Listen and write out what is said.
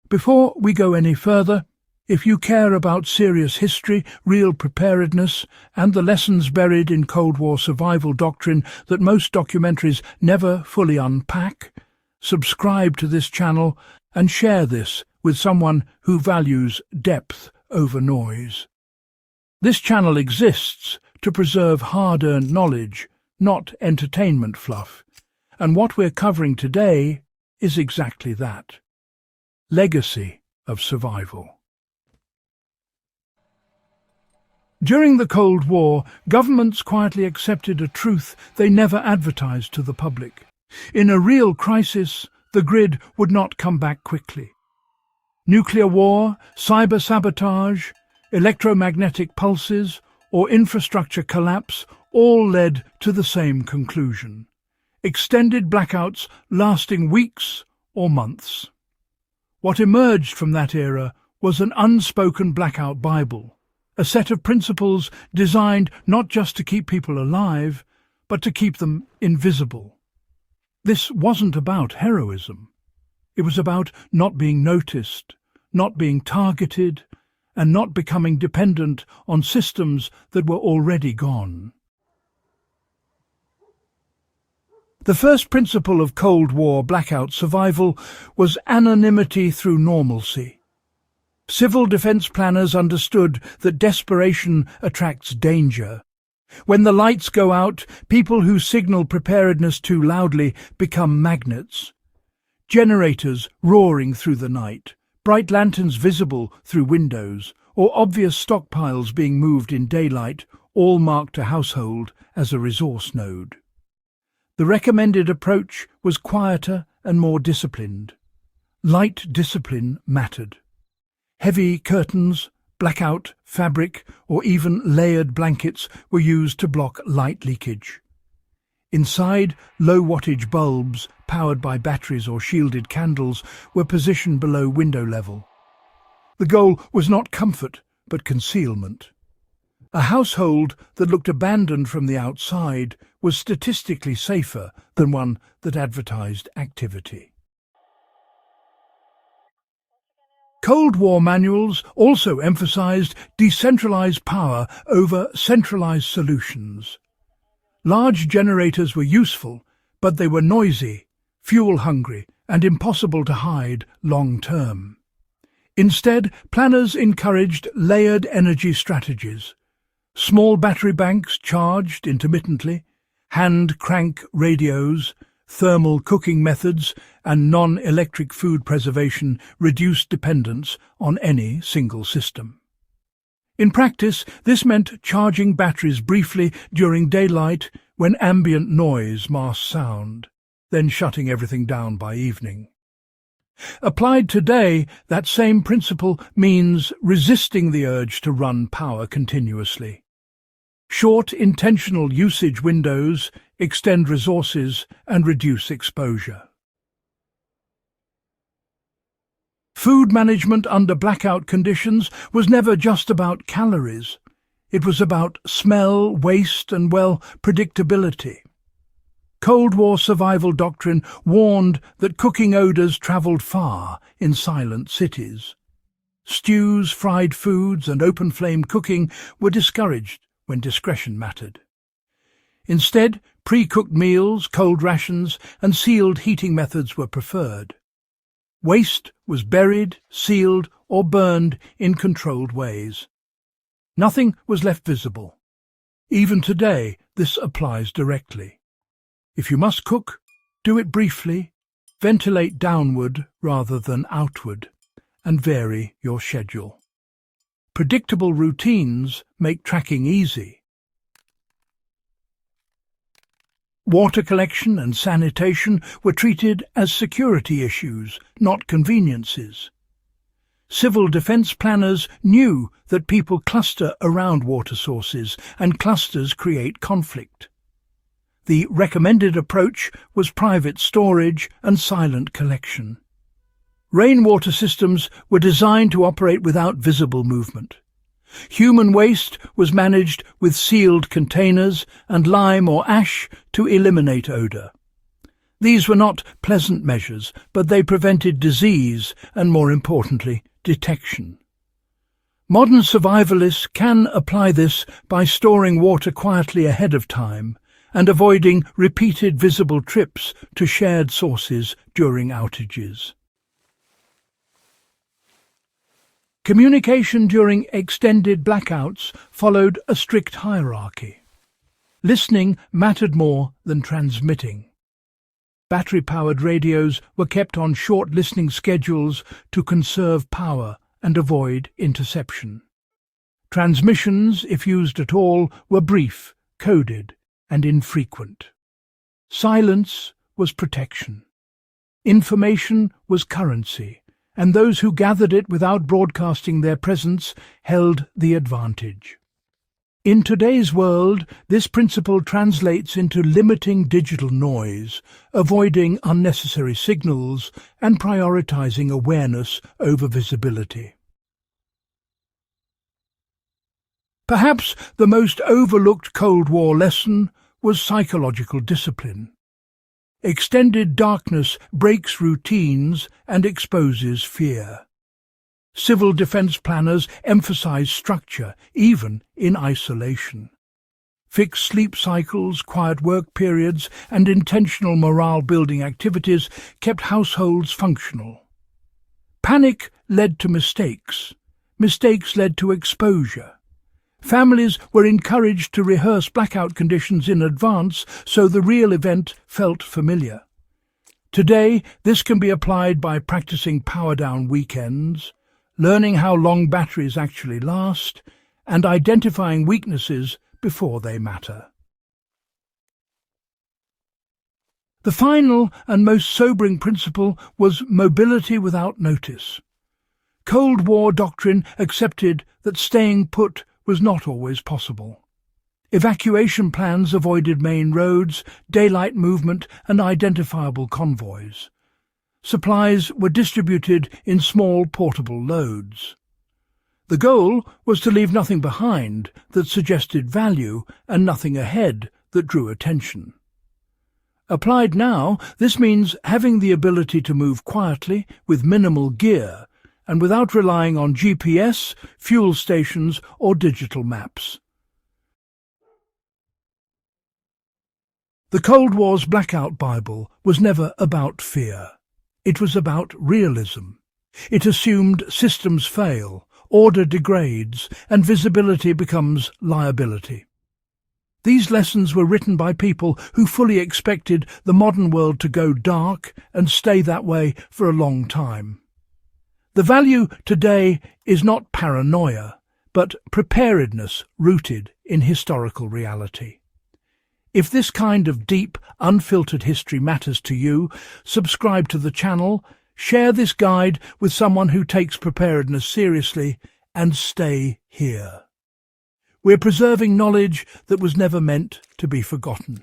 Before we go any further, if you care about serious history, real preparedness, and the lessons buried in Cold War survival doctrine that most documentaries never fully unpack, subscribe to this channel and share this with someone who values depth over noise. This channel exists to preserve hard-earned knowledge, not entertainment fluff, and what we're covering today is exactly that. Legacy of survival. During the Cold War, governments quietly accepted a truth they never advertised to the public. In a real crisis, the grid would not come back quickly. Nuclear war, cyber sabotage, electromagnetic pulses, or infrastructure collapse all led to the same conclusion: extended blackouts lasting weeks or months. What emerged from that era was an unspoken blackout Bible, a set of principles designed not just to keep people alive, but to keep them invisible. This wasn't about heroism. It was about not being noticed, not being targeted, and not becoming dependent on systems that were already gone. The first principle of Cold War blackout survival was anonymity through normalcy. Civil defense planners understood that desperation attracts danger. When the lights go out, people who signal preparedness too loudly become magnets. Generators roaring through the night, bright lanterns visible through windows, or obvious stockpiles being moved in daylight all marked a household as a resource node. The recommended approach was quieter and more disciplined. Light discipline mattered. Heavy curtains, blackout fabric, or even layered blankets were used to block light leakage. Inside, low-wattage bulbs, powered by batteries or shielded candles, were positioned below window level. The goal was not comfort, but concealment. A household that looked abandoned from the outside was statistically safer than one that advertised activity. Cold War manuals also emphasized decentralized power over centralized solutions. Large generators were useful, but they were noisy, fuel-hungry, and impossible to hide long-term. Instead, planners encouraged layered energy strategies. Small battery banks charged intermittently, hand-crank radios, thermal cooking methods, and non-electric food preservation reduced dependence on any single system. In practice, this meant charging batteries briefly during daylight when ambient noise masked sound, then shutting everything down by evening. Applied today, that same principle means resisting the urge to run power continuously. Short intentional usage windows extend resources and reduce exposure. Food management under blackout conditions was never just about calories. It was about smell, waste, and, predictability. Cold War survival doctrine warned that cooking odours travelled far in silent cities. Stews, fried foods, and open-flame cooking were discouraged when discretion mattered. Instead, pre-cooked meals, cold rations, and sealed heating methods were preferred. Waste was buried, sealed, or burned in controlled ways. Nothing was left visible. Even today, this applies directly. If you must cook, do it briefly, ventilate downward rather than outward, and vary your schedule. Predictable routines make tracking easy. Water collection and sanitation were treated as security issues, not conveniences. Civil defense planners knew that people cluster around water sources, and clusters create conflict. The recommended approach was private storage and silent collection. Rainwater systems were designed to operate without visible movement. Human waste was managed with sealed containers and lime or ash to eliminate odour. These were not pleasant measures, but they prevented disease and, more importantly, detection. Modern survivalists can apply this by storing water quietly ahead of time and avoiding repeated visible trips to shared sources during outages. Communication during extended blackouts followed a strict hierarchy. Listening mattered more than transmitting. Battery-powered radios were kept on short listening schedules to conserve power and avoid interception. Transmissions, if used at all, were brief, coded, and infrequent. Silence was protection. Information was currency, and those who gathered it without broadcasting their presence held the advantage. In today's world, this principle translates into limiting digital noise, avoiding unnecessary signals, and prioritizing awareness over visibility. Perhaps the most overlooked Cold War lesson was psychological discipline. Extended darkness breaks routines and exposes fear. Civil defense planners emphasize structure, even in isolation. Fixed sleep cycles, quiet work periods, and intentional morale-building activities kept households functional. Panic led to mistakes. Mistakes led to exposure. Families were encouraged to rehearse blackout conditions in advance so the real event felt familiar. Today, this can be applied by practicing power-down weekends, learning how long batteries actually last, and identifying weaknesses before they matter. The final and most sobering principle was mobility without notice. Cold War doctrine accepted that staying put was not always possible. Evacuation plans avoided main roads, daylight movement, and identifiable convoys. Supplies were distributed in small portable loads. The goal was to leave nothing behind that suggested value and nothing ahead that drew attention. Applied now, this means having the ability to move quietly with minimal gear and without relying on GPS, fuel stations, or digital maps. The Cold War's Blackout Bible was never about fear. It was about realism. It assumed systems fail, order degrades, and visibility becomes liability. These lessons were written by people who fully expected the modern world to go dark and stay that way for a long time. The value today is not paranoia, but preparedness rooted in historical reality. If this kind of deep, unfiltered history matters to you, subscribe to the channel, share this guide with someone who takes preparedness seriously, and stay here. We're preserving knowledge that was never meant to be forgotten.